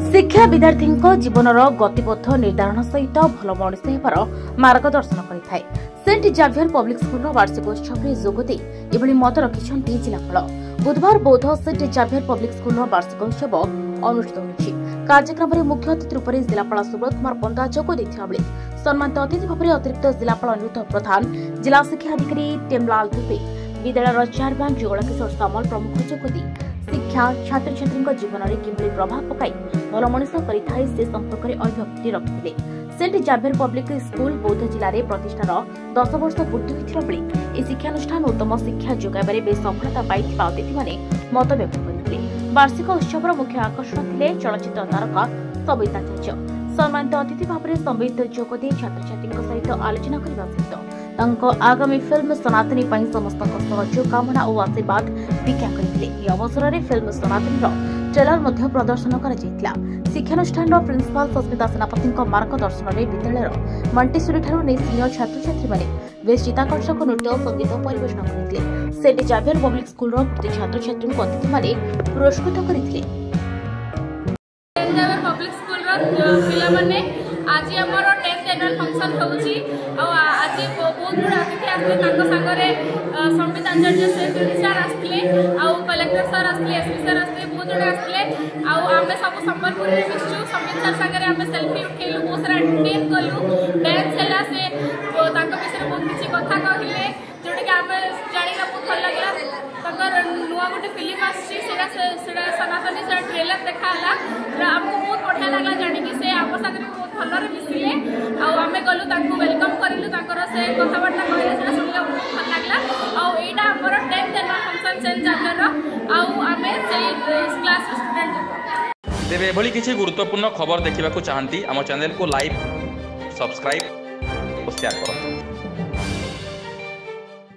शिक्षा विद्यार्थी जीवनर गतिपथ निर्धारण सहित भल मनीष होबार मार्गदर्शन करें। सेंट जाभियर पब्लिक स्कूल वार्षिकोत्सव में जोगदे एभली मत रखिंट जिलापाल। बुधवार बौद्ध सेंट जाभियर पब्लिक स्कूल वार्षिकोत्सव अनुष्ठित होइछि। कार्यक्रम में मुख्य अतिथि रूप में जिलापाल सुब्रत कुमार पंडा जोग देथिबा बेले सम्मानित अतिथि भाव में अतिरिक्त जिलापाल अनिरुद्ध प्रधान, जिला शिक्षा अधिकारी टेमलाल दुबे, विद्यालय चेयरमैन जुगल किशोर सामल प्रमुख जोगदी शिक्षा छात्र छात्री जीवन में किभली प्रभाव पकाई भल मनीष करें से संपर्क में अभिव्यक्ति रखिते। सेंट जाभियर पब्लिक स्कूल बौद्ध जिले में प्रतिष्ठार 10 वर्ष पूर्ति होता बेले यह शिक्षानुष्ठान उत्तम शिक्षा जोगाइबारे बेस सफलता पाइथिबा अतिथि माने मत व्यक्त करथिले। वार्षिक उत्सव मुख्य आकर्षण थिले चलचित्र तारका संबित आचार्य। सम्मानित अतिथि भाव में संबित जोगदे छात्र छात्री सहित आलोचना करने सहित आगामी फिल्म सनातनी समस्त शुभकामना और आशीर्वाद भिक्षा करथिले। यह अवसर में फिल्म सनातनी ट्रेलर मध्य प्रदर्शन करा जायतिला। शिक्षानुष्ठान प्रिंसिपाल सस्मिता सेनापति मार्गदर्शन में विद्यालय मंटेश्वरी ठारू नहीं सीनियर छात्र छात्री माने बेस चिताकर्षक नृत्य और संगीत परिवेषण करथिले। सेंट जाभियर पब्लिक स्कूल कृति छात्र छात्री अतिथि माने पुरस्कृत करथिले। सेंट जाभियर पब्लिक स्कूल पिला माने आज हमर 10th एनुअल फंक्शन होउची और आज बहुत गुड अतिथि आस्ते ताको संगरे संबित आचार्य सर आस्ते और कलेक्टर सर आस्ते एसपी सर आस्ते बहुत गुड आस्ते और आमे सब संबलपुर में मिसचु संबित सर संगरे आमे सेल्फी उठेलु बहुत सारा एंटरटेन कलु डांस हैला से ताको विषय बहुत किछि कथा कहले जोडे के आमे जानिला बहुत भल लागला। तकर नुआ गोटे फिल्म आछि सेडा सनातनी से ट्रेलर देखाला हमको बहुत बढ़िया लागला जानि कि से आप संगे बहुत भलरे मिसिले आ आमे गलु ताको वेलकम करिलु ताकर से कथाबार्ता कहले सेडा सुनिला बहुत भल लागला और एटा हमर 10th annual function saint Xavier आ आमे से क्लास स्टूडेंट तेरे भली किसी गुरुत्वपूर्ण खबर देखा चाहती आम चैनल को लाइक, सब्सक्राइब और शेयर करो।